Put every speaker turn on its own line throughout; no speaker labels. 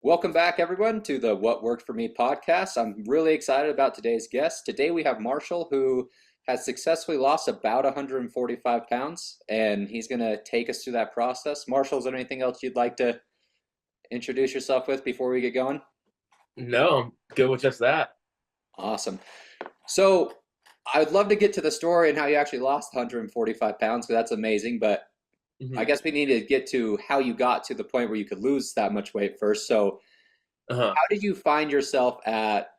Welcome back, everyone, to the What Worked for Me podcast. I'm really excited about today's guest. Today we have Marshall, who has successfully lost about 145 pounds, and he's going to take us through that process. Marshall, is there anything else you'd like to introduce yourself with before we get going?
No, I'm good with just that.
Awesome. So I'd love to get to the story and how you actually lost 145 pounds, because that's amazing. But I
Hmm.
guess we need to get to how you got to the point where you could lose that much weight first. So
Uh-huh.
how did you find yourself at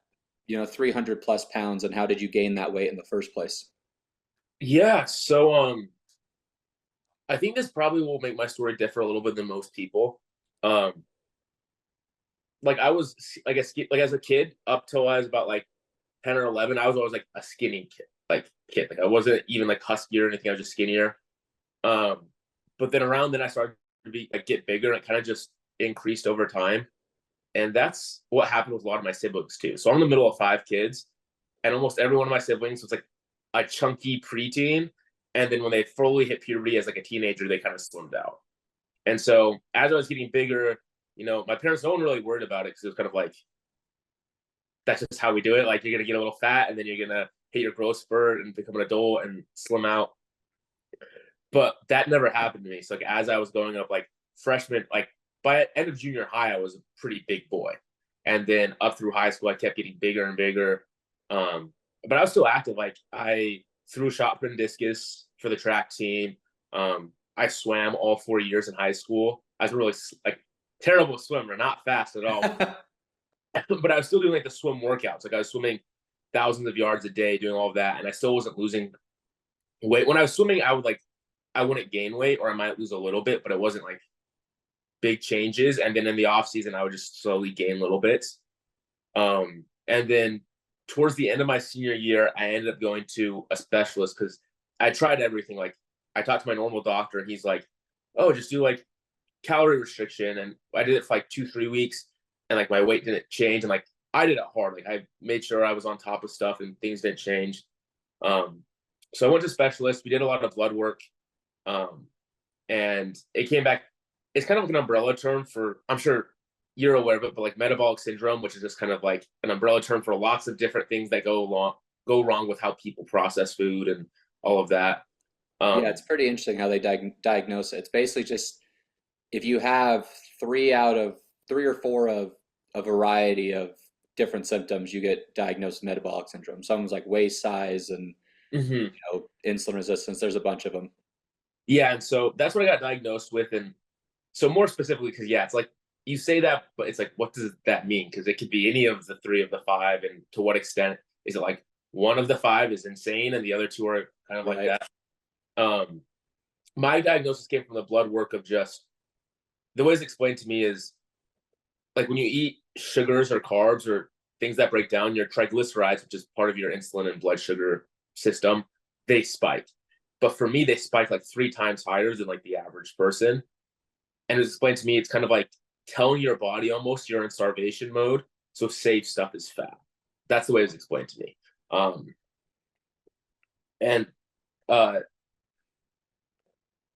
300 plus pounds, and how did you gain that weight in the first place?
Yeah, I think this probably will make my story differ a little bit than most people. Um, like I was like as a kid up till I was about like 10 or 11, I was always like a skinny kid. Like I wasn't even like husky or anything, I was just skinnier. Um, but then around then I started to be like get bigger and it kind of just increased over time. And that's what happened with a lot of my siblings too. So I'm in the middle of five kids, and almost every one of my siblings was like a chunky preteen. And then when they fully hit puberty as like a teenager, they kind of slimmed out. And so as I was getting bigger, my parents, no one really worried about it because it was kind of like, that's just how we do it. Like you're gonna get a little fat and then you're gonna hit your growth spurt and become an adult and slim out. But that never happened to me. So like as I was going up, like freshman, like by end of junior high, I was a pretty big boy. And then up through high school, I kept getting bigger and bigger. But I was still active. Like I threw shot put and discus for the track team. I swam all 4 years in high school. I was a really like terrible swimmer, not fast at all. But I was still doing like the swim workouts. Like I was swimming thousands of yards a day, doing all of that, and I still wasn't losing weight. When I was swimming, I wouldn't gain weight, or I might lose a little bit, but it wasn't like big changes. And then in the off season, I would just slowly gain little bits. And then towards the end of my senior year, I ended up going to a specialist because I tried everything. Like I talked to my normal doctor, and he's like, "Oh, just do like calorie restriction." And I did it for like 2, 3 weeks, and like my weight didn't change. And like I did it hard. Like I made sure I was on top of stuff, and things didn't change. Um, so I went to specialists. We did a lot of blood work, um, and it came back. It's kind of like an umbrella term for, I'm sure you're aware of it, but like metabolic syndrome, which is just kind of like an umbrella term for lots of different things that go wrong with how people process food and all of that.
Yeah, it's
Um,
pretty interesting how they diagnose it. It's basically just if you have three or four of a variety of different symptoms, you get diagnosed with metabolic syndrome. Someone's like waist size and
mhm.
insulin resistance. There's a bunch of them.
Yeah, and so that's what I got diagnosed with, and so more specifically, because yeah, it's like you say that, but it's like, what does that mean? Because it could be any of the three of the five, and to what extent is it like one of the five is insane and the other two are kind of like
Right.
that? Um, my diagnosis came from the blood work of just the way it's explained to me is like when you eat sugars or carbs or things that break down your triglycerides, which is part of your insulin and blood sugar system, they spike. But for me, they spike like 3 times higher than like the average person. And it was explained to me, it's kind of like telling your body almost you're in starvation mode. So save stuff is fat. That's the way it was explained to me. Um, and uh,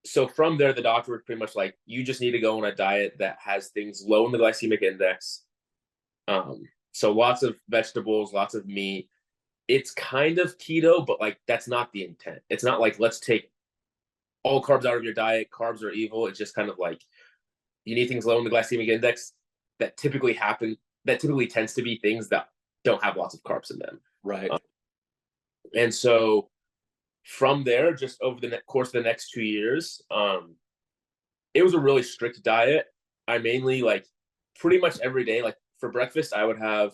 so from there, the doctor was pretty much like, you just need to go on a diet that has things low in the glycemic index. Um, so lots of vegetables, lots of meat. It's kind of keto, but like that's not the intent. It's not like let's take all carbs out of your diet. Carbs are evil. It's just kind of like you need things low in the glycemic index that typically happen. That typically tends to be things that don't have lots of carbs in them.
Right.
Um, and so from there, just over the course of the next 2 years, it was a really strict diet. I mainly like pretty much every day, like for breakfast, I would have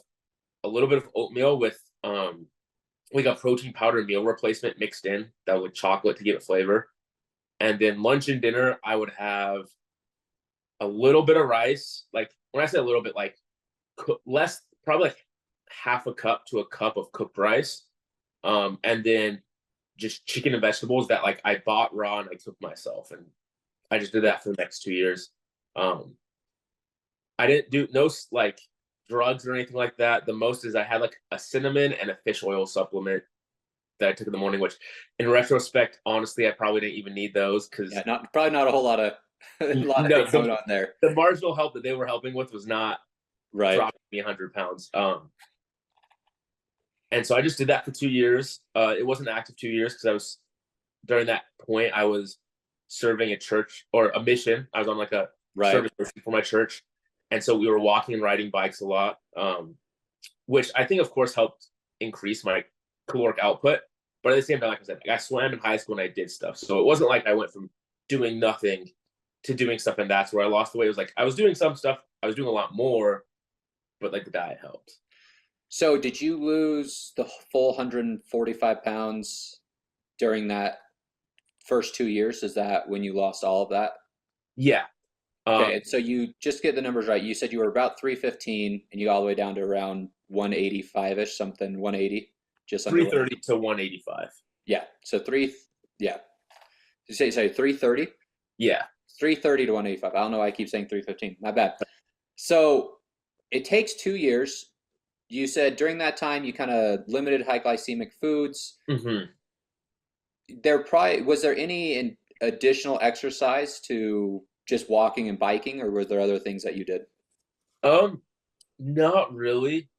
a little bit of oatmeal with like a protein powder meal replacement mixed in that with chocolate to give it flavor. And then lunch and dinner, I would have a little bit of rice. Like when I say a little bit, like less, probably like half a cup to a cup of cooked rice. And then just chicken and vegetables that like I bought raw and I cooked myself. And I just did that for the next 2 years. Um, I didn't do no like drugs or anything like that. The most is I had like a cinnamon and a fish oil supplement that I took in the morning, which in retrospect, honestly, I probably didn't even need those
Yeah,
because
not probably not a whole lot of a lot of
no,
things going on there.
the marginal help that they were helping with was not
Right.
dropping me 100 pounds. And so I just did that for 2 years. It wasn't active 2 years because I was during that point I was serving a church or a mission. I was on like a
Right.
service mission for my church, and so we were walking and riding bikes a lot, which I think, of course, helped increase my caloric output. But at the same time, like I said, I swam in high school and I did stuff, so it wasn't like I went from doing nothing to doing stuff, and that's where I lost the weight. It was like I was doing some stuff, I was doing a lot more, but like the diet helped.
So did you lose the full 145 pounds during that first 2 years? Is that when you lost all of that?
Yeah.
Okay, and
Um,
so you just get the numbers right. You said you were about 315 and you got all the way down to around 185-ish, something 180, just under
330
180.
to 185.
Yeah, so yeah. Did you say 330?
Yeah.
330 to 185. I don't know why I keep saying 315. My bad. So it takes 2 years. You said during that time you kind of limited high glycemic foods.
Hmm.
There probably was there any additional exercise to just walking and biking, or were there other things that you did?
Um, Not really.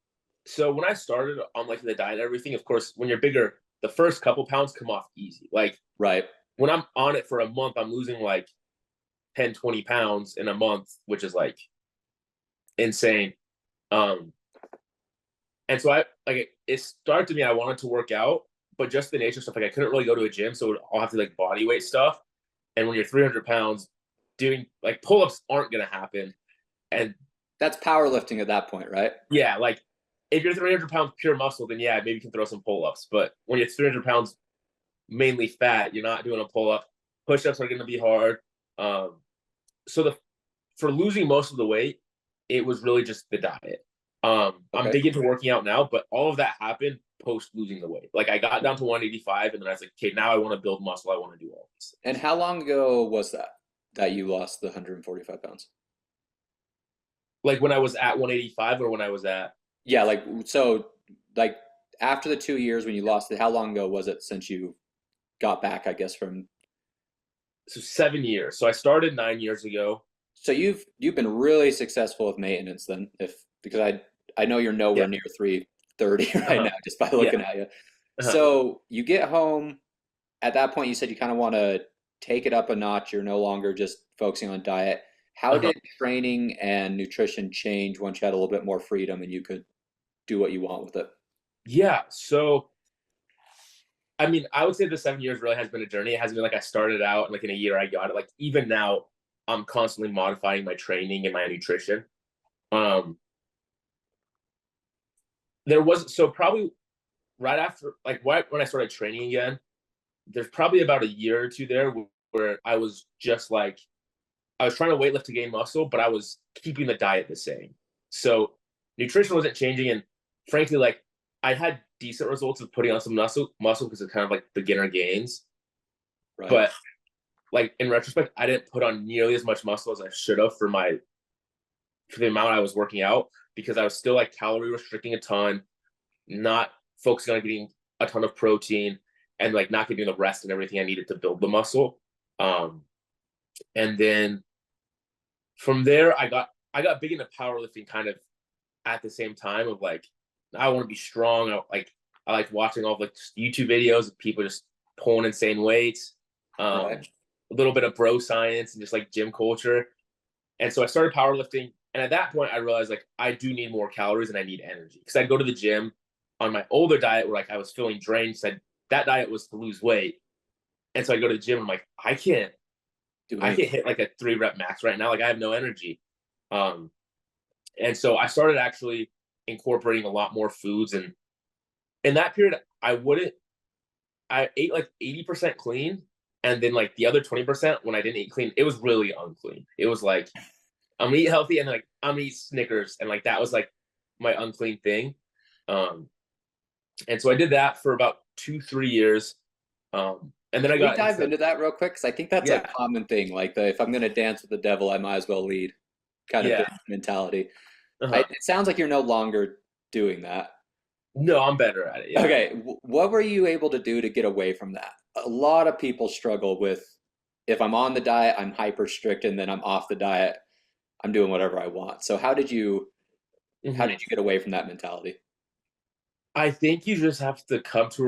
So when I started on like the diet and everything, of course, when you're bigger, the first couple pounds come off easy. Like
Right.
when I'm on it for a month, I'm losing like 10, 20 pounds in a month, which is like insane. Um, and so I like it started to me, I wanted to work out, but just the nature of stuff, like I couldn't really go to a gym, so I'll have to like body weight stuff. And when you're 300 pounds, doing like pull-ups aren't gonna happen. And
That's powerlifting at that point, right?
yeah, like if you're 300 pounds pure muscle, then yeah, maybe you can throw some pull-ups. But when you're 300 pounds mainly fat, you're not doing a pull-up. Push-ups are going to be hard. Um, so the for losing most of the weight, it was really just the diet. I'm
Okay.
big into working out now, but all of that happened post losing the weight. Like I got down to 185, and then I was like, okay, now I want to build muscle. I want to do all these
And
things.
how long ago was that you lost the 145 pounds?
Like when I was at 185, or when I was at
Yeah, like after the 2 years when you lost it, how long ago was it since you got back, I guess, from
so 7 years. So I started 9 years ago.
so you've been really successful with maintenance then, if because I know you're nowhere
Yeah.
near 330 right
Uh-huh.
now just by
Yeah.
looking at you.
Uh-huh.
So you get home at that point you said you kind of want to take it up a notch. You're no longer just focusing on diet. How
Uh-huh.
did training and nutrition change once you had a little bit more freedom and you could do what you want with it?
Yeah. So I mean, I would say the 7 years really has been a journey. It hasn't been like I started out and like in a year I got it. Like even now, I'm constantly modifying my training and my nutrition. Um, there was so probably right after like when I started training again, there's probably about a year or two there where I was just like I was trying to weightlift to gain muscle, but I was keeping the diet the same. So nutrition wasn't changing, and frankly, like I had decent results of putting on some muscle because it's kind of like beginner gains.
Right.
But like in retrospect, I didn't put on nearly as much muscle as I should have for the amount I was working out because I was still like calorie restricting a ton, not focusing on getting a ton of protein, and like not getting the rest and everything I needed to build the muscle. Um, and then from there, I got big into powerlifting kind of at the same time of like I want to be strong. I like watching all of like YouTube videos of people just pulling insane weights.
Right.
A little bit of bro science and just like gym culture. And so I started powerlifting. And at that point, I realized like I do need more calories and I need energy because I'd go to the gym on my older diet where like I was feeling drained. Said that diet was to lose weight, and so I go to the gym. I'm like,
Do
I can't
anything.
hit like a 3 rep max right now. Like I have no energy. Um, and so I started actually incorporating a lot more foods. And in that period, I ate like 80% clean. And then like the other 20% when I didn't eat clean, it was really unclean. It was like, I'm gonna eat healthy and like I'm gonna eat Snickers. And like that was like my unclean thing. Um, and so I did that for about 2, 3 years. And then I
Can we
got
dive
into,
into that real quick? Because I think that's a
yeah,
common thing. Like the if I'm going to dance with the devil, I might as well lead kind of
yeah.
mentality.
Uh-huh.
It sounds like you're no longer doing that.
No, I'm better at it. Yeah.
Okay, what were you able to do to get away from that? A lot of people struggle with if I'm on the diet, I'm hyper strict, and then I'm off the diet, I'm doing whatever I want. So how did you How
Hmm.
did you get away from that mentality?
I think you just have to come to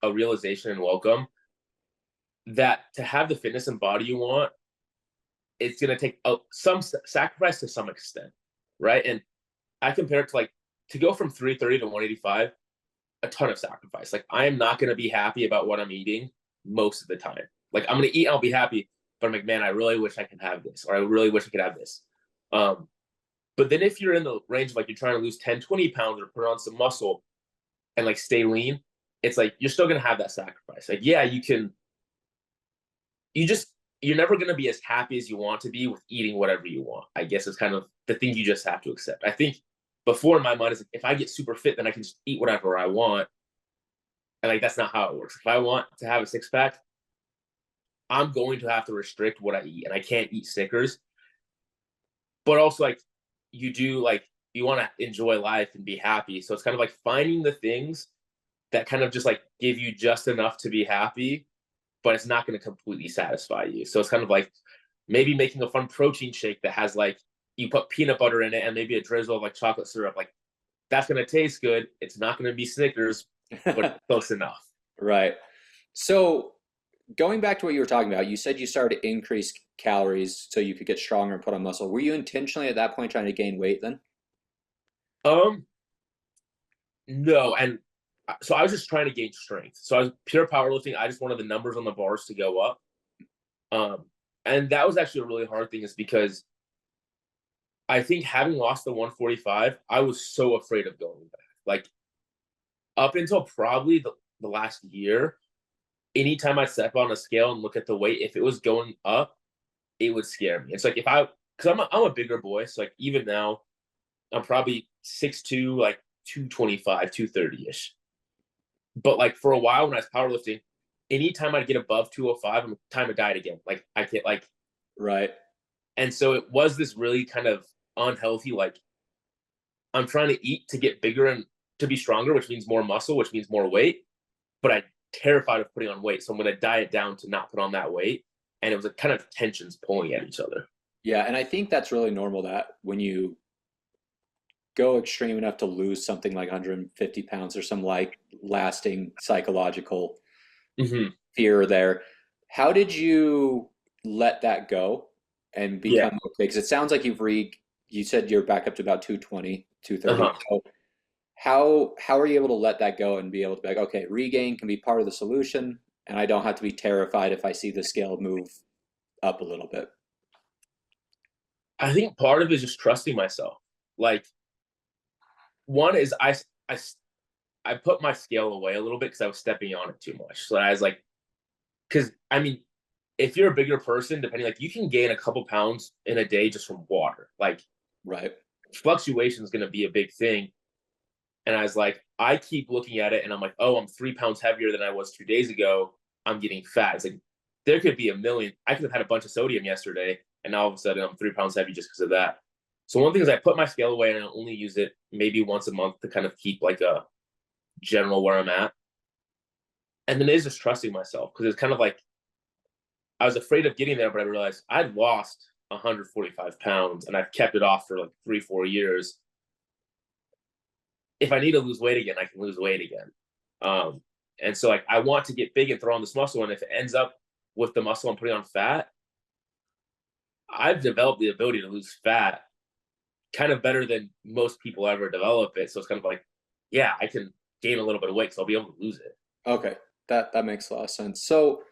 a realization and welcome that to have the fitness and body you want, it's going to take some sacrifice to some extent, right? And I compare it to like to go from 330 to 185, a ton of sacrifice. Like I am not going to be happy about what I'm eating most of the time. Like I'm going to eat, I'll be happy, but I'm like, man, I really wish I could have this, or I really wish I could have this. Um, but then if you're in the range of like you're trying to lose 10, 20 pounds or put on some muscle and like stay lean, it's like you're still going to have that sacrifice. Like, yeah, you're never going to be as happy as you want to be with eating whatever you want. I guess is kind of the thing you just have to accept. I think before in my mind is like, if I get super fit, then I can just eat whatever I want. And like that's not how it works. If I want to have a six pack, I'm going to have to restrict what I eat, and I can't eat Snickers. But also, like you do, like you want to enjoy life and be happy. So it's kind of like finding the things that kind of just like give you just enough to be happy, but it's not going to completely satisfy you. So it's kind of like maybe making a fun protein shake that has like you put peanut butter in it and maybe a drizzle of like chocolate syrup. Like that's going to taste good. It's not going to be Snickers, but close enough.
Right. So going back to what you were talking about, you said you started to increase calories so you could get stronger and put on muscle. Were you intentionally at that point trying to gain weight then?
Um, no, and so I was just trying to gain strength. So I was pure powerlifting. I just wanted the numbers on the bars to go up. Um, and that was actually a really hard thing, is because I think having lost the 145, I was so afraid of going back. Like up until probably the last year, anytime I step on a scale and look at the weight, if it was going up, it would scare me. It's like because I'm a bigger boy, so like even now, I'm probably 6'2", like 225, 230 ish. But like for a while when I was powerlifting, anytime I'd get above 205, I'm time to diet again. Like I can't like,
Right.
and so it was this really kind of unhealthy, like I'm trying to eat to get bigger and to be stronger, which means more muscle, which means more weight. But I'm terrified of putting on weight. So I'm going to diet down to not put on that weight. And it was a kind of tensions pulling at each other.
Yeah, and I think that's really normal that when you go extreme enough to lose something like 150 pounds or some like lasting psychological
Mm-hmm.
fear there, how did you let that go and
Yeah.
become okay? Because it sounds like you said you're back up to about 220, 230.
Uh-huh.
So how are you able to let that go and be able to be like, okay, regain can be part of the solution, and I don't have to be terrified if I see the scale move up a little bit.
I think part of it is just trusting myself. Like one is I, I put my scale away a little bit because I was stepping on it too much. So I was like, because I mean, if you're a bigger person, depending, like you can gain a couple pounds in a day just from water. Like
Right.
fluctuation is going to be a big thing. And I was like, I keep looking at it and I'm like, oh, I'm 3 pounds heavier than I was 2 days ago. I'm getting fat. It's like there could be a million. I could have had a bunch of sodium yesterday, and now all of a sudden I'm 3 pounds heavy just because of that. So one thing is I put my scale away and I only use it maybe once a month to kind of keep like a general where I'm at. And then it is just trusting myself, because it's kind of like I was afraid of getting there, but I realized I'd lost 145 pounds and I've kept it off for like 3, 4 years. If I need to lose weight again, I can lose weight again. And so like I want to get big and throw on this muscle. And if it ends up with the muscle I'm putting on fat, I've developed the ability to lose fat kind of better than most people ever develop it. So it's kind of like, yeah, I can gain a little bit of weight, so I'll be able to lose it.
Okay. That makes a lot of sense. So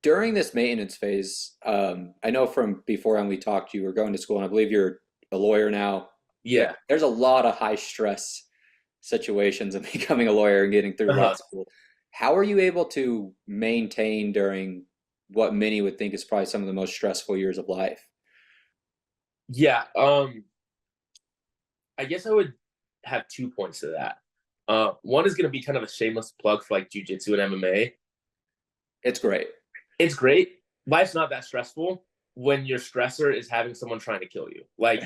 during this maintenance phase, I know from beforehand we talked, you were going to school, and I believe you're a lawyer now.
Yeah.
There's a lot of high stress situations of becoming a lawyer and getting through law
Uh-huh.
school. How are you able to maintain during what many would think is probably some of the most stressful years of life?
Yeah. I guess I would have 2 points to that. One is going to be kind of a shameless plug for like jujitsu and MMA.
It's great.
It's great. Life's not that stressful when your stressor is having someone trying to kill you. Like,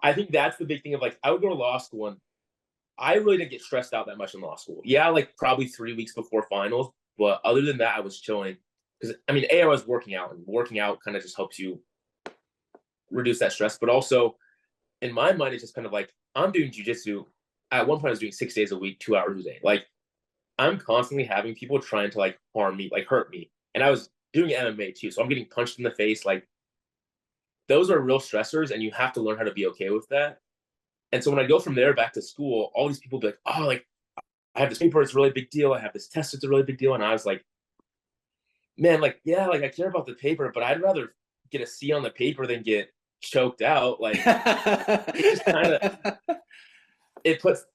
I think that's the big thing of like, I would go to law school and I really didn't get stressed out that much in law school. Yeah, like probably 3 weeks before finals. But other than that, I was chilling. Because, I mean, I was working out, and working out kind of just helps you reduce that stress. But also in my mind, it's just kind of like I'm doing jujitsu. At one point, I was doing 6 days a week, 2 hours a day. Like I'm constantly having people trying to like harm me, like hurt me. And I was doing MMA too. So I'm getting punched in the face. Like those are real stressors and you have to learn how to be okay with that. And so when I go from there back to school, all these people be like, oh, like I have this paper, it's a really big deal. I have this test, it's a really big deal. And I was like, man, like, yeah, like I care about the paper, but I'd rather get a C on the paper than get choked out. Like it just kind of it puts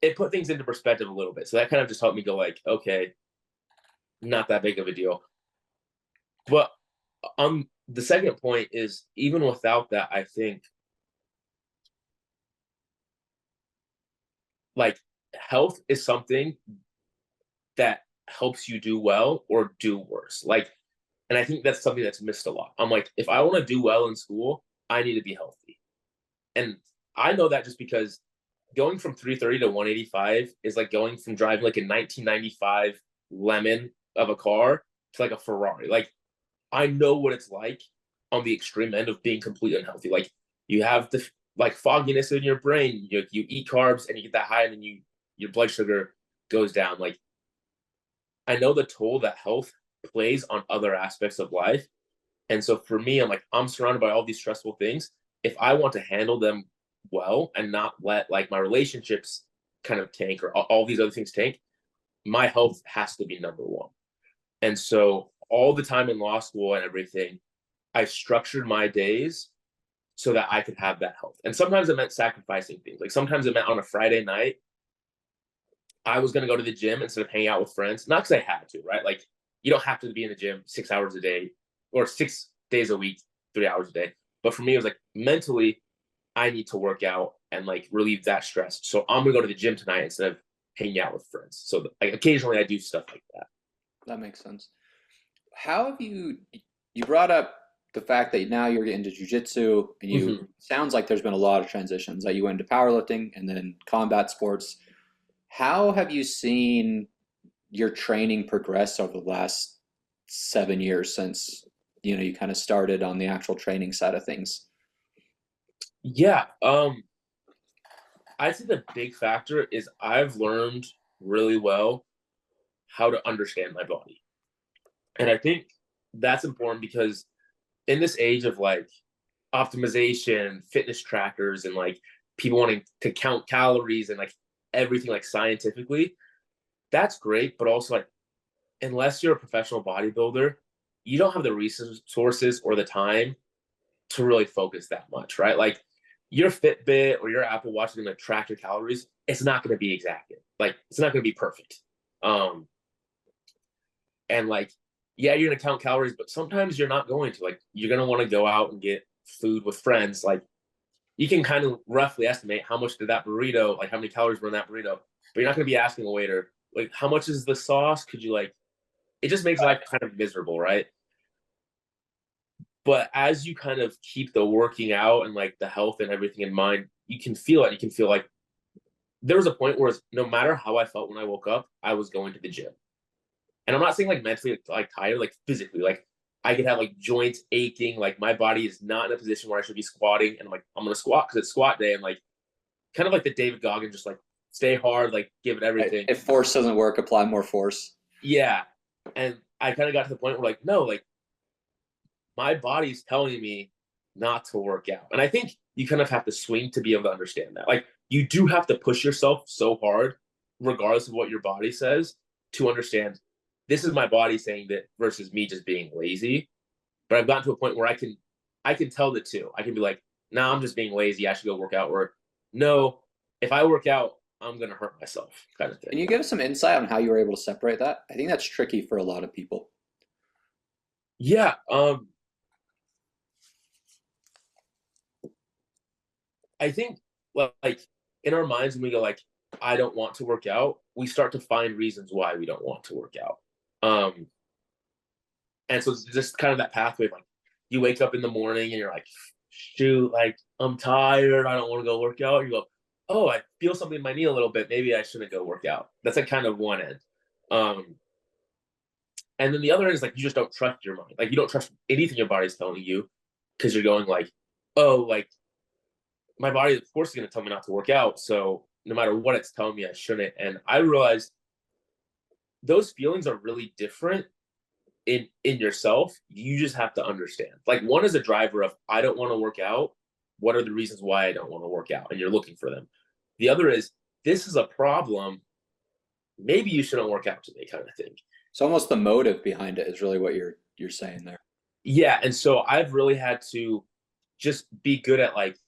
it put things into perspective a little bit. So that kind of just helped me go like, okay, not that big of a deal. But the second point is even without that, I think like health is something that helps you do well or do worse. Like, and I think that's something that's missed a lot. I'm like, if I want to do well in school, I need to be healthy. And I know that just because going from 330 to 185 is like going from driving like a 1995 lemon of a car to like a Ferrari. Like I know what it's like on the extreme end of being completely unhealthy. Like you have the like fogginess in your brain. You eat carbs and you get that high, and then your blood sugar goes down. Like I know the toll that health plays on other aspects of life. And so for me, I'm like, I'm surrounded by all these stressful things. If I want to handle them well and not let like my relationships kind of tank or all these other things tank, my health has to be number one. And so all the time in law school and everything, I structured my days so that I could have that health. And sometimes it meant sacrificing things. Like sometimes it meant on a Friday night, I was going to go to the gym instead of hanging out with friends. Not because I had to, right? Like you don't have to be in the gym 6 hours a day or 6 days a week, 3 hours a day. But for me, it was like mentally, I need to work out and like relieve that stress. So I'm going to go to the gym tonight instead of hanging out with friends. So like occasionally I do stuff like that.
That makes sense. How have you brought up the fact that now you're into jujitsu and you
Mm-hmm.
sounds like there's been a lot of transitions that you went into powerlifting and then combat sports. How have you seen your training progress over the last 7 years since you kind of started on the actual training side of things?
Yeah. I'd say the big factor is I've learned really well how to understand my body. And I think that's important because in this age of like optimization, fitness trackers, and like people wanting to count calories and like everything like scientifically, that's great. But also like unless you're a professional bodybuilder, you don't have the resources or the time to really focus that much, right? Like your Fitbit or your Apple Watch is going to track your calories. It's not going to be exact. Like it's not going to be perfect. Um, and like, yeah, you're going to count calories, but sometimes you're not going to. Like you're going to want to go out and get food with friends. Like you can kind of roughly estimate how much did that burrito, like how many calories were in that burrito, but you're not going to be asking a waiter, like, how much is the sauce? Could you like, it just makes life kind of miserable, right? But as you kind of keep the working out and like the health and everything in mind, you can feel it. You can feel like there was a point where no matter how I felt when I woke up, I was going to the gym. And I'm not saying like mentally like tired, like physically, like I could have like joints aching, like my body is not in a position where I should be squatting, and I'm like, I'm gonna squat because it's squat day, and like kind of like the David Goggins, just like stay hard, like give it
Right.
everything.
If force doesn't work, apply more force.
Yeah. And I kind of got to the point where like, no, like my body's telling me not to work out. And I think you kind of have to swing to be able to understand that. Like you do have to push yourself so hard, regardless of what your body says, to understand this is my body saying that versus me just being lazy. But I've gotten to a point where I can tell the two. I can be like, nah, I'm just being lazy. I should go work out. Or no, if I work out, I'm gonna hurt myself, kind of thing.
Can you give us some insight on how you were able to separate that? I think that's tricky for a lot of people.
Yeah. I think like in our minds when we go like, I don't want to work out, we start to find reasons why we don't want to work out. Um, and so it's just kind of that pathway of like you wake up in the morning and you're like, shoot, like I'm tired, I don't want to go work out. You go, oh, I feel something in my knee a little bit. Maybe I shouldn't go work out. That's like kind of one end. Um, and then the other end is like you just don't trust your mind. Like you don't trust anything your body's telling you because you're going like, oh, like my body, of course, is going to tell me not to work out. So no matter what it's telling me, I shouldn't. And I realized those feelings are really different in yourself. You just have to understand. Like one is a driver of I don't want to work out. What are the reasons why I don't want to work out? And you're looking for them. The other is this is a problem. Maybe you shouldn't work out today, kind of thing.
It's almost the motive behind it is really what you're saying there.
Yeah, and so I've really had to just be good at like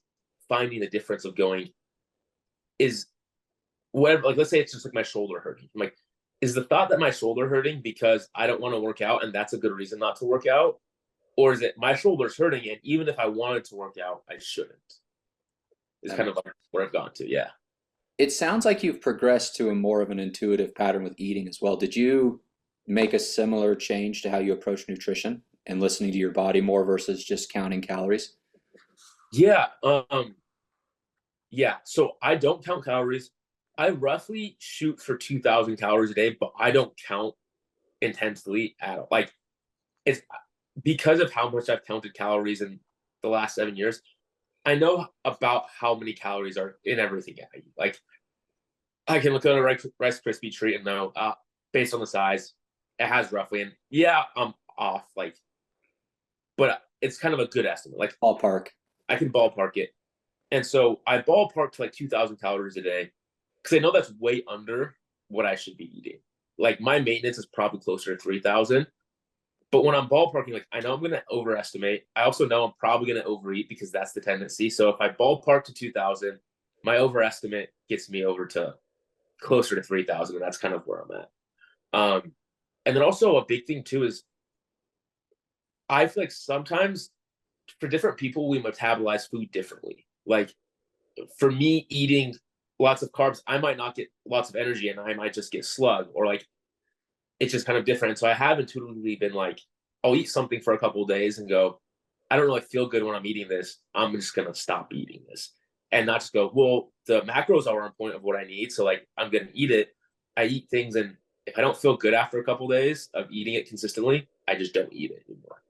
finding the difference of going is whatever, like let's say it's just like my shoulder hurting. I'm like, is the thought that my shoulder hurting because I don't want to work out and that's a good reason not to work out? Or is it my shoulder's hurting and even if I wanted to work out, I shouldn't? Is
That
kind of
makes
like where I've gone to. Yeah.
It sounds like you've progressed to a more of an intuitive pattern with eating as well. Did you make a similar change to how you approach nutrition and listening to your body more versus just counting calories?
Yeah. Yeah. So I don't count calories. I roughly shoot for 2,000 calories a day, but I don't count intensely at all. Like it's because of how much I've counted calories in the last 7 years. I know about how many calories are in everything I eat. Like I can look at a Rice Krispie treat and know, based on the size, it has roughly. And yeah, I'm off. Like, but it's kind of a good estimate. Like
Ballpark.
I can ballpark it, and so I ballpark to like 2,000 calories a day because I know that's way under what I should be eating. Like my maintenance is probably closer to 3,000. But when I'm ballparking, like I know I'm going to overestimate. I also know I'm probably going to overeat because that's the tendency. So if I ballpark to 2,000, my overestimate gets me over to closer to 3,000, and that's kind of where I'm at. And then also a big thing too is I feel like sometimes for different people we metabolize food differently. Like for me, eating lots of carbs, I might not get lots of energy, and I might just get slug, or like it's just kind of different. So I have intuitively been like, I'll eat something for a couple of days and go, I don't really feel good when I'm eating this. I'm just gonna stop eating this, and not just go, well, the macros are on point of what I need, so like I'm gonna eat it. I eat things, and if I don't feel good after a couple of days of eating it consistently, I just don't eat it anymore.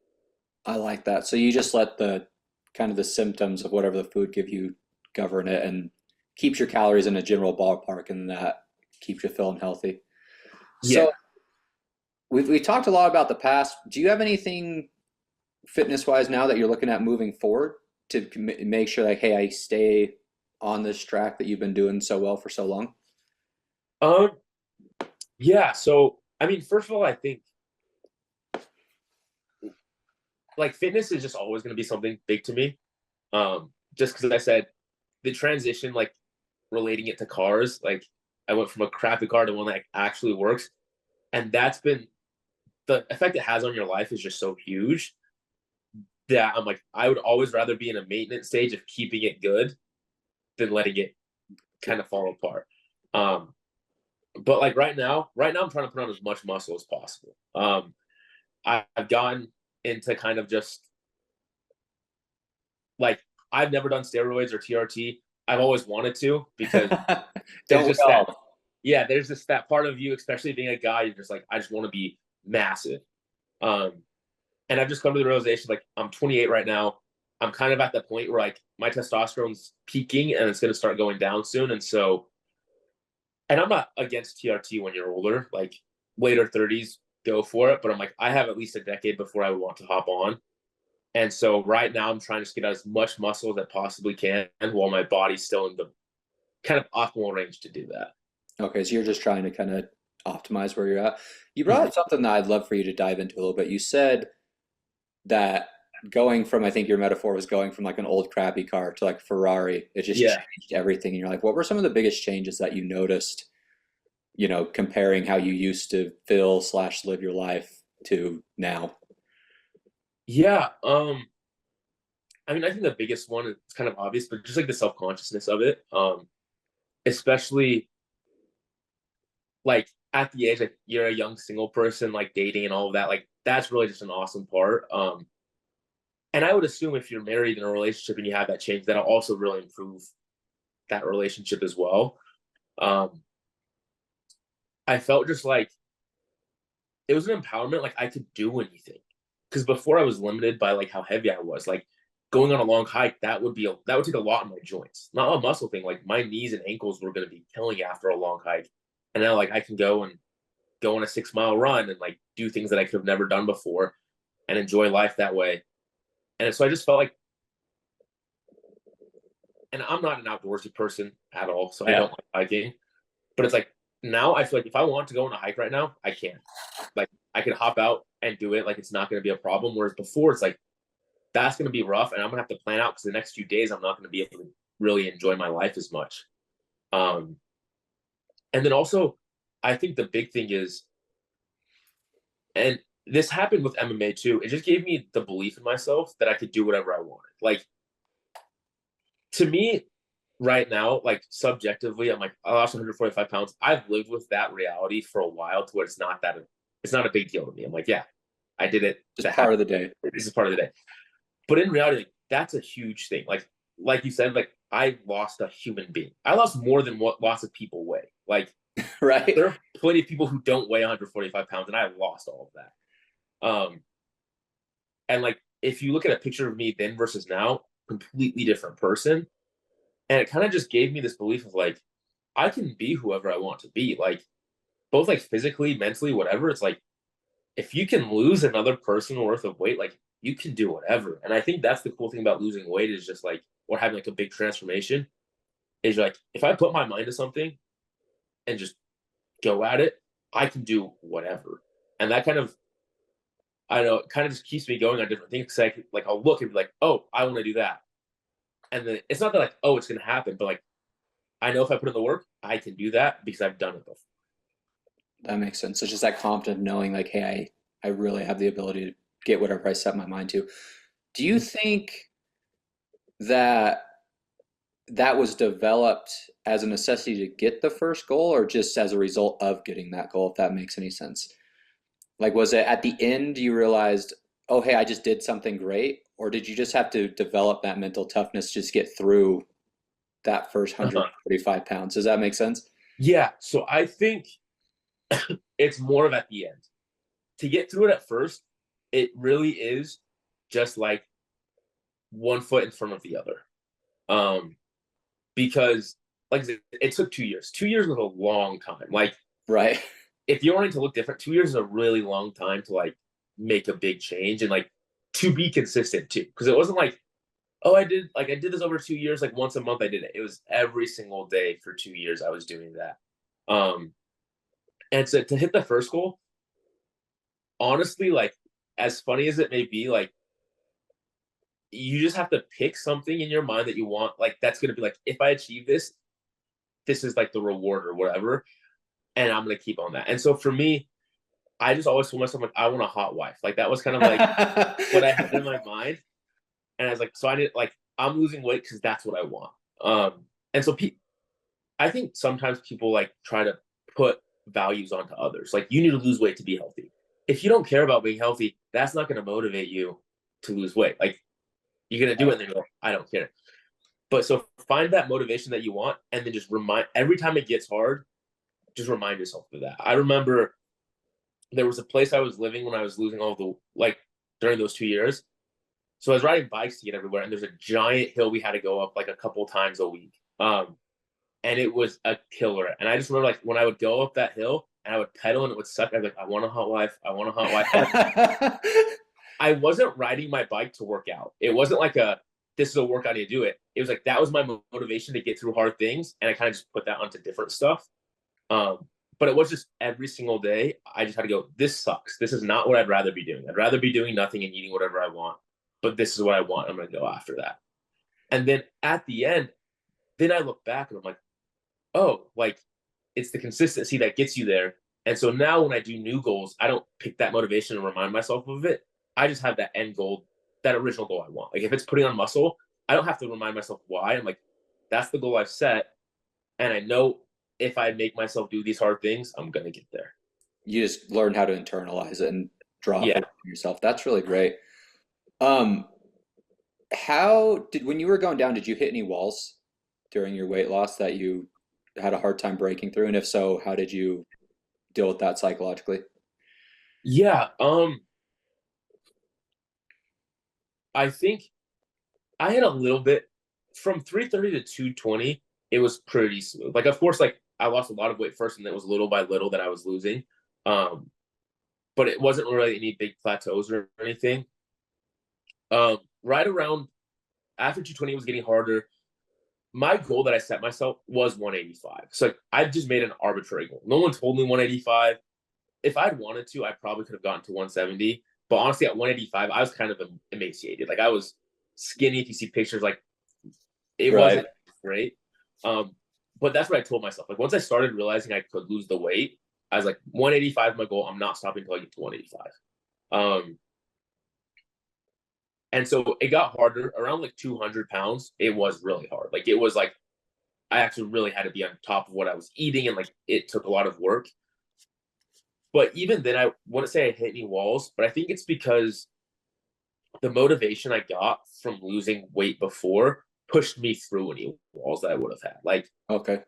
I like that. So you just let the kind of the symptoms of whatever the food give you govern it and keeps your calories in a general ballpark and that keeps you feeling healthy.
Yeah.
So we talked a lot about the past. Do you have anything fitness wise now that you're looking at moving forward to make sure like, hey, I stay on this track that you've been doing so well for so long?
Um. Yeah. So I mean, first of all, I think like fitness is just always going to be something big to me. Just because I said the transition, like relating it to cars, like I went from a crappy car to one that actually works, and that's been the effect it has on your life is just so huge that I'm like, I would always rather be in a maintenance stage of keeping it good than letting it kind of fall apart. Um, but like right now I'm trying to put on as much muscle as possible. I've gone into kind of just like I've never done steroids or TRT. I've always wanted to because there's
Don't we
just that
all?
yeah, there's just that part of you, especially being a guy, you're just like, I just want to be massive. Um, and I've just come to the realization like I'm 28 right now. I'm kind of at the point where like my testosterone's peaking and it's going to start going down soon. And so, and I'm not against TRT when you're older, like later 30s, go for it. But I'm like, I have at least a decade before I would want to hop on. And so right now I'm trying to get as much muscle as I possibly can while my body's still in the kind of optimal range to do that.
Okay, so you're just trying to kind of optimize where you're at. You brought
Mhm.
up something that I'd love for you to dive into a little bit. You said that going from, I think your metaphor was going from like an old crappy car to like Ferrari, it just
Yeah.
changed everything. And you're like, what were some of the biggest changes that you noticed, comparing how you used to feel slash live your life to now?
Yeah. I mean, I think the biggest one is kind of obvious, but just like the self consciousness of it, especially like at the age like you're a young single person, like dating and all of that, like that's really just an awesome part. And I would assume if you're married in a relationship and you have that change, that'll also really improve that relationship as well. Um, I felt just like it was an empowerment, like I could do anything because before I was limited by like how heavy I was, like going on a long hike, that would take a lot in my joints. Not a muscle thing. Like my knees and ankles were going to be killing after a long hike, and now like I can go on a 6 mile run and like do things that I could have never done before, and enjoy life that way. And so I just felt like, and I'm not an outdoorsy person at all, so I
Yeah.
don't like hiking. But it's like now I feel like if I want to go on a hike right now, I can. Like I could hop out and do it. Like it's not going to be a problem. Whereas before, it's like that's going to be rough, and I'm going to have to plan out because the next few days I'm not going to be able to really enjoy my life as much. Um, and then also, I think the big thing is, and this happened with MMA too. It just gave me the belief in myself that I could do whatever I wanted. Like to me, right now, like subjectively, I'm like, I lost 145 pounds. I've lived with that reality for a while to where it's not a big deal to me. I'm like, yeah, I did it.
Just
That
part of
happened.
the day.
This is part of the day. But in reality, like, that's a huge thing. Like you said, like I lost a human being. I lost more than what lots of people weigh. Like
Right.
there are plenty of people who don't weigh 145 pounds, and I lost all of that. And like if you look at a picture of me then versus now, completely different person. And it kind of just gave me this belief of like, I can be whoever I want to be. Like both like physically, mentally, whatever. It's like if you can lose another person worth of weight, like you can do whatever. And I think that's the cool thing about losing weight is just like or having like a big transformation is like if I put my mind to something and just go at it, I can do whatever. And that kind of I don't know, it kind of just keeps me going on different things. Cause like I'll look and be like, oh, I want to do that. And then it's not that like, oh, it's gonna happen, but like I know if I put in the work, I can do that because I've done it before.
That makes sense. It's just that confident knowing like, hey, I really have the ability to get whatever I set my mind to. Do you think that that was developed as a necessity to get the first goal or just as a result of getting that goal, if that makes any sense? Like, was it at the end you realized, oh, hey, I just did something great? Or did you just have to develop that mental toughness to just get through that first
Uh-huh.
145 pounds? Does that make sense?
Yeah. So I think it's more of at the end. To get through it at first, it really is just like one foot in front of the other. Um, because like I said, it took 2 years. 2 years was a long time. Like
Right.
if you're wanting to look different, 2 years is a really long time to like make a big change and like to be consistent too. Because it wasn't like, oh, I did this over 2 years, like once a month I did it. It was every single day for 2 years I was doing that. Um, and so to hit the first goal, honestly, like as funny as it may be, like you just have to pick something in your mind that you want, like that's gonna be like, if I achieve this, this is like the reward or whatever, and I'm gonna keep on that. And so for me, I just always told myself like I want a hot wife. Like that was kind of like what I had in my mind. And I was like, so I did like I'm losing weight because that's what I want. And so I think sometimes people like try to put values onto others. Like you need to lose weight to be healthy. If you don't care about being healthy, that's not going to motivate you to lose weight. Like you're going to do it and then you're like, I don't care. But so find that motivation that you want and then just remind every time it gets hard, just remind yourself of that. I remember there was a place I was living when I was losing all the like during those 2 years. So I was riding bikes to get everywhere, and there's a giant hill we had to go up like a couple times a week. And it was a killer. And I just remember like when I would go up that hill and I would pedal and it would suck. I'd be like, I want a hot wife. I want a hot wife. Like, I wasn't riding my bike to work out. It wasn't like this is a workout to do it. It was like that was my motivation to get through hard things, and I kind of just put that onto different stuff. Um, but it was just every single day. I just had to go. This sucks. This is not what I'd rather be doing. I'd rather be doing nothing and eating whatever I want. But this is what I want. I'm going to go after that. And then at the end, then I look back and I'm like, oh, like it's the consistency that gets you there. And so now when I do new goals, I don't pick that motivation and remind myself of it. I just have that end goal, that original goal I want. Like if it's putting on muscle, I don't have to remind myself why. I'm like, that's the goal I've set. And I know if I make myself do these hard things, I'm going to get there.
You just learn how to internalize it and draw
Yeah.
from yourself. That's really great. Um, how did when you were going down, did you hit any walls during your weight loss that you had a hard time breaking through? And if so, how did you deal with that psychologically?
Yeah. I think I had a little bit from 330 to 220. It was pretty smooth. Like, of course, like I lost a lot of weight first, and it was little by little that I was losing. Um, but it wasn't really any big plateaus or anything. Right around after 220 was getting harder. My goal that I set myself was 185. So like, I just made an arbitrary goal. No one told me 185. If I'd wanted to, I probably could have gotten to 170. But honestly, at 185, I was kind of emaciated. Like I was skinny. If you see pictures, like it
Right.
wasn't great. Um, but that's what I told myself. Like once I started realizing I could lose the weight, I was like, 185 is my goal. I'm not stopping until I get to 185. Um, and so it got harder around like 200 pounds. It was really hard. Like it was like I actually really had to be on top of what I was eating, and like it took a lot of work. But even then, I wouldn't say I hit any walls, but I think it's because the motivation I got from losing weight before pushed me through any walls that I would have had. Like,
Okay.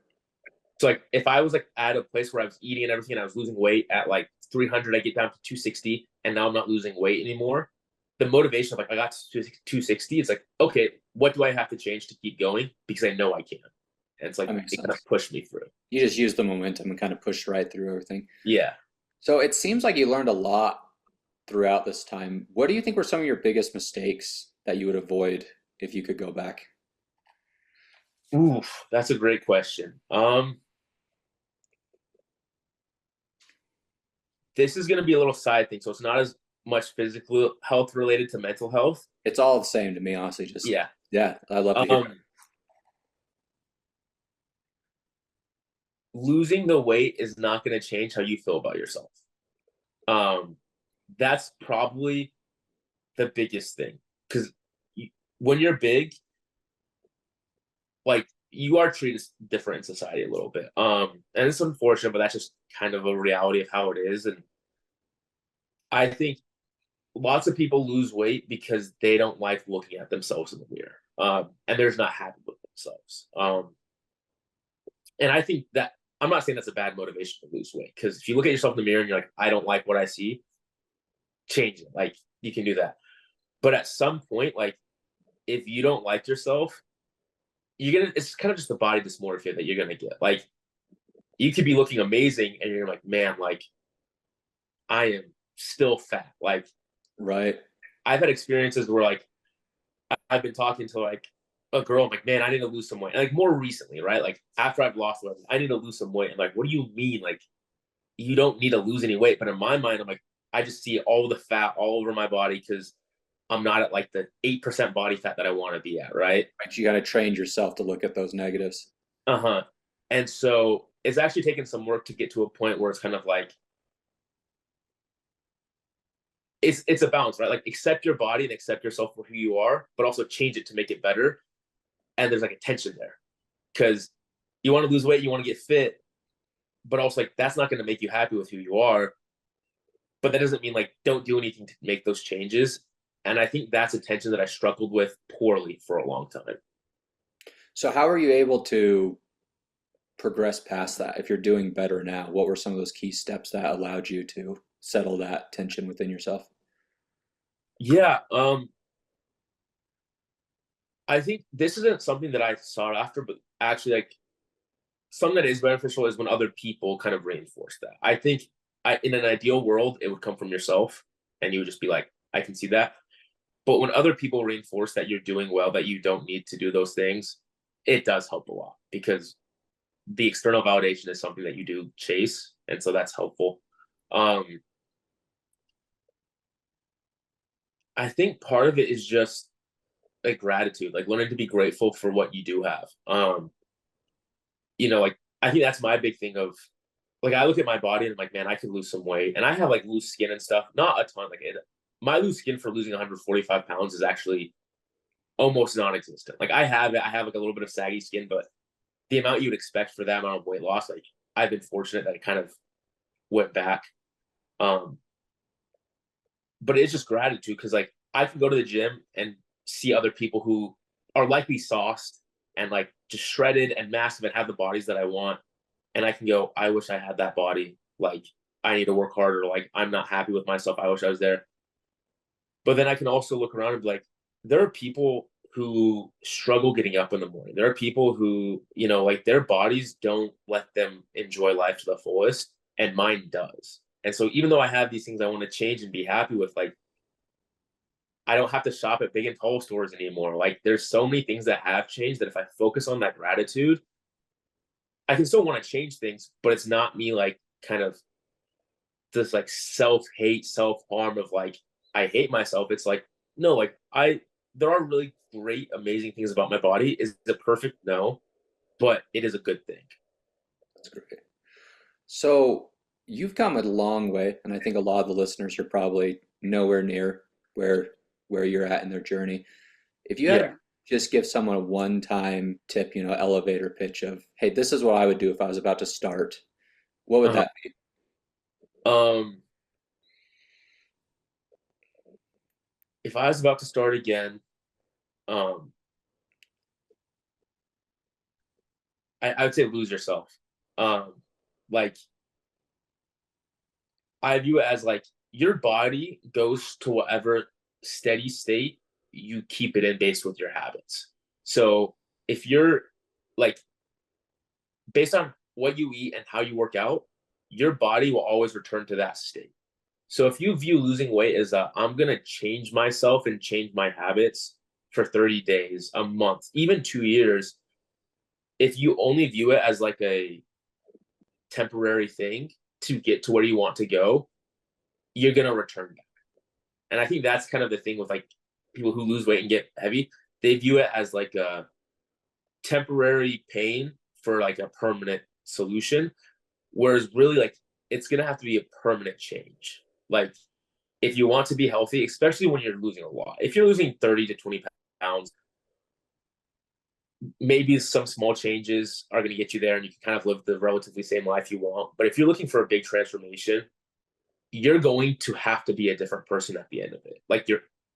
so like if I was like at a place where I was eating and everything and I was losing weight at like 300, I get down to 260 and now I'm not losing weight anymore. The motivation of like, I got to 260. It's like, okay, what do I have to change to keep going? Because I know I can. And it's like,
That makes
it kind
sense.
of pushed me through.
You just used the momentum and kind of pushed right through everything.
Yeah.
So it seems like you learned a lot throughout this time. What do you think were some of your biggest mistakes that you would avoid if you could go back?
Oof, that's a great question. This is going to be a little side thing, so it's not as much physical health related to mental health.
It's all the same to me, honestly. Just
Yeah.
yeah, I'd love to hear it.
Um, Losing the weight is not going to change how you feel about yourself. Um, that's probably the biggest thing because when you're big, like you are treated different in society a little bit. And it's unfortunate, but that's just kind of a reality of how it is. And I think lots of people lose weight because they don't like looking at themselves in the mirror, and they're just not happy with themselves. And I think that I'm not saying that's a bad motivation to lose weight because if you look at yourself in the mirror and you're like, I don't like what I see, change it. Like you can do that. But at some point, like if you don't like yourself, you're gonna. It's kind of just the body dysmorphia that you're gonna get. Like you could be looking amazing and you're like, man, like I am still fat. Like
Right.
I've had experiences where like I've been talking to like a girl, I'm like, man, I need to lose some weight. And like more recently, right? Like after I've lost weight, I need to lose some weight. And like, what do you mean? Like, you don't need to lose any weight. But in my mind, I'm like, I just see all the fat all over my body because I'm not at like the 8% body fat that I want to be at, right?
Right. You got to train yourself to look at those negatives.
Uh-huh. And so it's actually taken some work to get to a point where it's kind of like it's a balance, right? Like accept your body and accept yourself for who you are, but also change it to make it better. And there's like a tension there because you want to lose weight, you want to get fit, but also like that's not going to make you happy with who you are. But that doesn't mean like don't do anything to make those changes. And I think that's a tension that I struggled with poorly for a long time.
So how are you able to progress past that? If you're doing better now, what were some of those key steps that allowed you to settle that tension within yourself?
Yeah, I think this isn't something that I sought after, but actually like something that is beneficial is when other people kind of reinforce that. I think in an ideal world, it would come from yourself and you would just be like, I can see that. But when other people reinforce that you're doing well, that you don't need to do those things, it does help a lot because the external validation is something that you do chase. And so that's helpful. Um, I think part of it is just like gratitude, like learning to be grateful for what you do have. Like I think that's my big thing of like I look at my body and I'm like, man, I could lose some weight, and I have like loose skin and stuff, not a ton. Like my loose skin for losing 145 pounds is actually almost non-existent. Like I have it, I have like a little bit of saggy skin, but the amount you'd expect for that amount of weight loss, like I've been fortunate that it kind of went back. Um, but it's just gratitude because like I can go to the gym and see other people who are likely sauced and like just shredded and massive and have the bodies that I want. And I can go, I wish I had that body. Like I need to work harder. Like I'm not happy with myself. I wish I was there. But then I can also look around and be like, there are people who struggle getting up in the morning. There are people who, like their bodies don't let them enjoy life to the fullest, and mine does. And so even though I have these things I want to change and be happy with, like I don't have to shop at big and tall stores anymore. Like there's so many things that have changed that if I focus on that gratitude, I can still want to change things, but it's not me like kind of this like self-hate, self-harm of like I hate myself. It's like, no, like there are really great, amazing things about my body. Is it perfect? No, but it is a good thing.
That's great. So you've come a long way, and I think a lot of the listeners are probably nowhere near where where you're at in their journey. If you had
Yeah.
to just give someone a one-time tip, elevator pitch of, hey, this is what I would do if I was about to start, what would
Uh-huh.
that be?
Um, if I was about to start again, um, I would say lose yourself. Um, like I view it as like your body goes to whatever steady state you keep it in based with your habits. So if you're like based on what you eat and how you work out, your body will always return to that state. So if you view losing weight as I'm gonna change myself and change my habits for 30 days, a month, even 2 years, if you only view it as like a temporary thing to get to where you want to go, you're gonna return back. And I think that's kind of the thing with like people who lose weight and get heavy. They view it as like a temporary pain for like a permanent solution. Whereas really like it's gonna have to be a permanent change. Like if you want to be healthy, especially when you're losing a lot. If you're losing 30 to 20 pounds, maybe some small changes are going to get you there and you can kind of live the relatively same life you want. But if you're looking for a big transformation, you're going to have to be a different person at the end of it.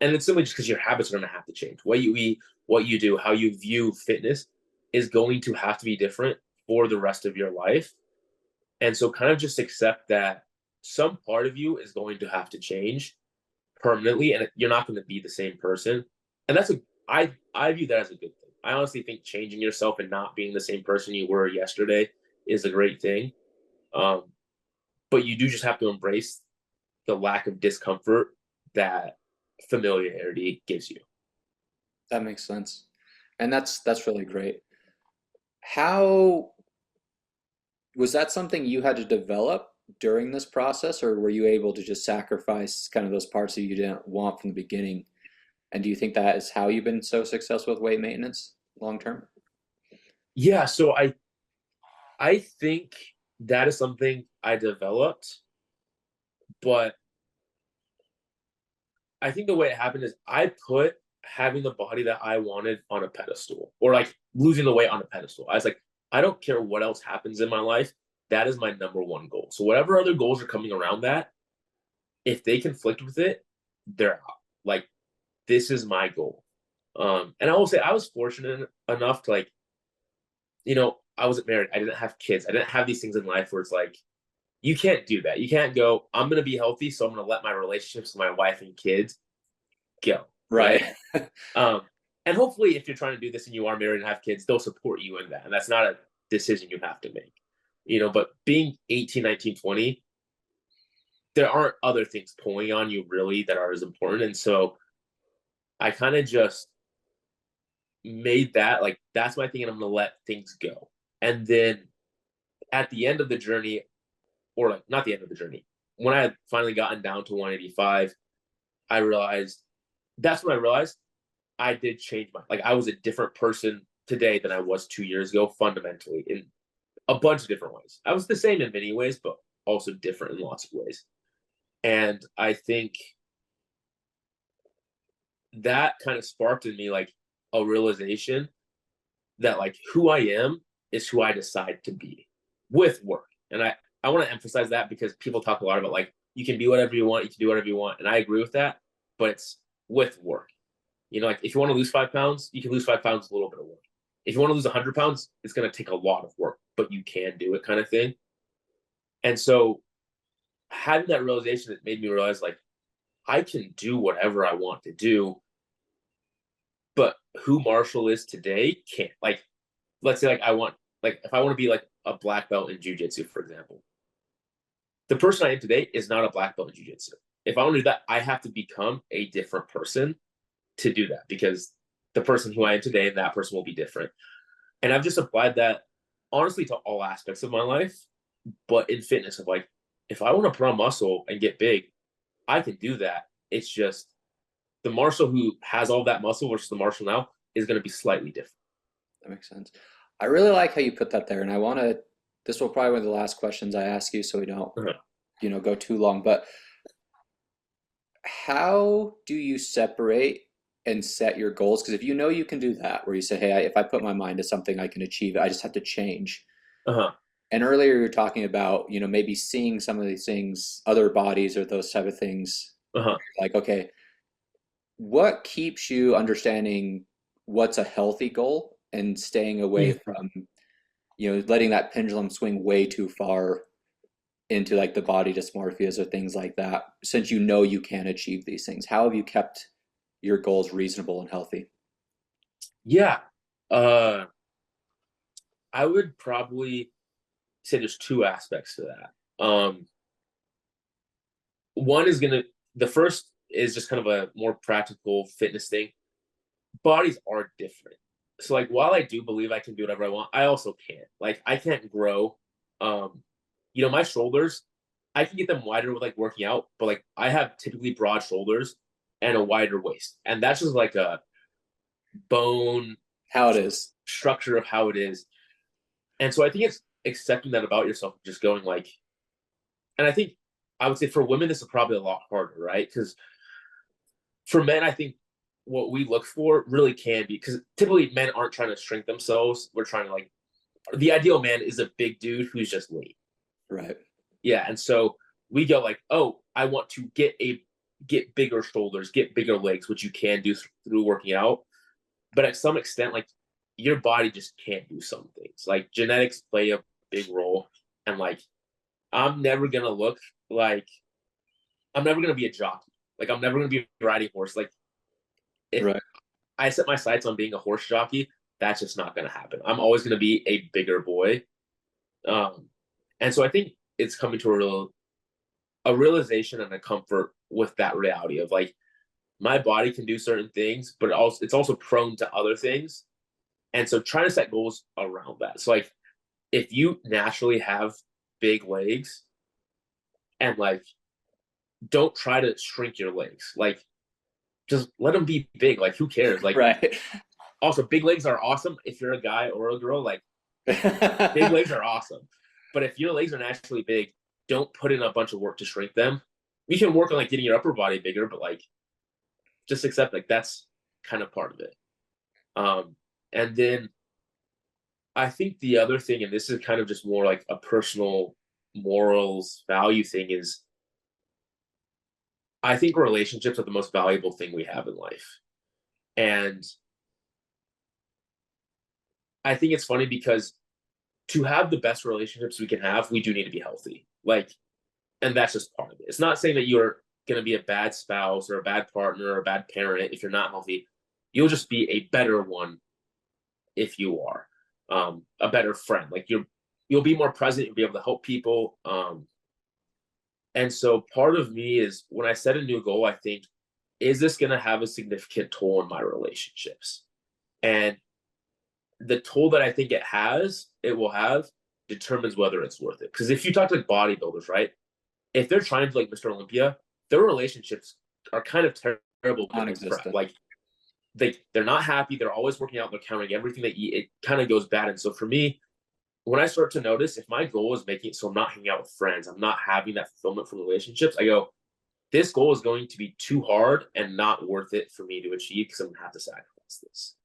And it's simply just because your habits are going to have to change. What you eat, what you do, how you view fitness is going to have to be different for the rest of your life. And so kind of just accept that some part of you is going to have to change permanently and you're not going to be the same person. And I view that as a good thing. I honestly think changing yourself and not being the same person you were yesterday is a great thing. Um, but you do just have to embrace the lack of discomfort that familiarity gives you.
That makes sense. And that's really great. How was that something you had to develop during this process, or were you able to just sacrifice kind of those parts that you didn't want from the beginning? And do you think that is how you've been so successful with weight maintenance long term?
Yeah, so I think that is something I developed, but I think the way it happened is I put having the body that I wanted on a pedestal or like losing the weight on a pedestal. I was like, I don't care what else happens in my life. That is my number one goal. So whatever other goals are coming around that, if they conflict with it, they're out. Like this is my goal. And I will say I was fortunate enough to like, I wasn't married. I didn't have kids. I didn't have these things in life where it's like, you can't do that. You can't go, I'm going to be healthy. So I'm going to let my relationships with my wife and kids go.
Right.
Right. Um, and hopefully, if you're trying to do this and you are married and have kids, they'll support you in that. And that's not a decision you have to make, but being 18, 19, 20, there aren't other things pulling on you really that are as important. And so I kind of just made that like, that's my thing. And I'm going to let things go. And then at the end of the journey, or like not the end of the journey, when I had finally gotten down to 185, I realized that's when I realized I did change like I was a different person today than I was 2 years ago, fundamentally in a bunch of different ways. I was the same in many ways, but also different in lots of ways. And I think that kind of sparked in me like a realization that like who I am is who I decide to be with work. And I want to emphasize that because people talk a lot about like you can be whatever you want, you can do whatever you want. And I agree with that, but it's with work. Like if you want to lose 5 pounds, you can lose 5 pounds with a little bit of work. If you want to lose 100 pounds, it's going to take a lot of work, but you can do it kind of thing. And so having that realization, it made me realize like I can do whatever I want to do but who Marshall is today can't. Like, let's say, like, if I want to be like a black belt in jujitsu, for example, the person I am today is not a black belt in jujitsu. If I want to do that, I have to become a different person to do that, because the person who I am today and that person will be different. And I've just applied that honestly to all aspects of my life, but in fitness, of like, if I want to put on muscle and get big, I can do that. It's just the Marshall who has all that muscle versus the Marshall now is going to be slightly different.
That makes sense. I really like how you put that there, and I want to. This will probably be the last questions I ask you, so we don't,
Uh-huh.
go too long. But how do you separate and set your goals? Because if you know you can do that, where you say, "Hey, if I put my mind to something, I can achieve it. I just have to change."
Uh-huh.
And earlier you were talking about, maybe seeing some of these things, other bodies or those type of things.
Uh-huh.
Like, okay, what keeps you understanding what's a healthy goal and staying away
Mhm.
from, letting that pendulum swing way too far into like the body dysmorphias or things like that, since you know you can achieve these things? How have you kept your goals reasonable and healthy?
Yeah. Uh, I would probably say there's two aspects to that. One is the first is just kind of a more practical fitness thing. Bodies are different. So like, while I do believe I can do whatever I want, I also can't. Like, I can't grow. Um, my shoulders, I can get them wider with like working out, but like, I have typically broad shoulders and a wider waist. And that's just like a bone
How it is.
structure of how it is. And so I think it's accepting that about yourself, just going like, and I think I would say for women, this is probably a lot harder, right? Because for men, I think what we look for really can be, because typically men aren't trying to shrink themselves. We're trying to like, the ideal man is a big dude who's just lean.
Right.
Yeah. And so we go like, oh, I want to get bigger shoulders, get bigger legs, which you can do through working out. But at some extent, like, your body just can't do some things. Like, genetics play a big role. And like, I'm never gonna look like I'm never gonna be a jockey. Like, I'm never gonna be riding horse. Like, if
Right.
I set my sights on being a horse jockey, that's just not gonna happen. I'm always gonna be a bigger boy. Um, and so I think it's coming to a realization and a comfort with that reality of like, my body can do certain things, but it's also prone to other things. And so trying to set goals around that. So like, if you naturally have big legs, and like, don't try to shrink your legs. Like, just let them be big. Like, who cares? Like,
Right.
also, big legs are awesome if you're a guy or a girl. Like, big legs are awesome. But if your legs are naturally big, don't put in a bunch of work to shrink them. You can work on like getting your upper body bigger, but like, just accept like that's kind of part of it. And then I think the other thing, and this is kind of just more like a personal morals value thing, is I think relationships are the most valuable thing we have in life. And I think it's funny because to have the best relationships we can have, we do need to be healthy. Like, and that's just part of it. It's not saying that you're going to be a bad spouse or a bad partner or a bad parent if you're not healthy. You'll just be a better one if you are, a better friend. Like, you'll be more present. You'll be able to help people. And so part of me is, when I set a new goal, I think, is this going to have a significant toll on my relationships? And the toll that I think it will have, determines whether it's worth it. Because if you talk to like bodybuilders, right? If they're trying to like Mr. Olympia, their relationships are kind of terrible middle crap.
Non-existent.
Like, they're not happy. They're always working out. They're counting everything they eat. It kind of goes bad. And so for me, when I start to notice, if my goal is making it so I'm not hanging out with friends, I'm not having that fulfillment from relationships, I go, this goal is going to be too hard and not worth it for me to achieve, because I'm going to have to sacrifice this.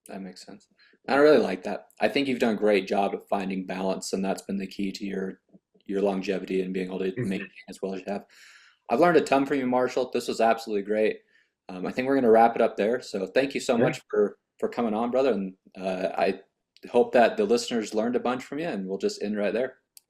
That makes sense. I really like that. I think you've done a great job of finding balance, and that's been the key to your longevity and being able to
Mm-hmm.
maintain as well as you have. I've learned a ton from you, Marshall. This was absolutely great. I think we're going to wrap it up there. So thank you so
Yeah.
much for coming on, brother. And I hope that the listeners learned a bunch from you, and we'll just end right there.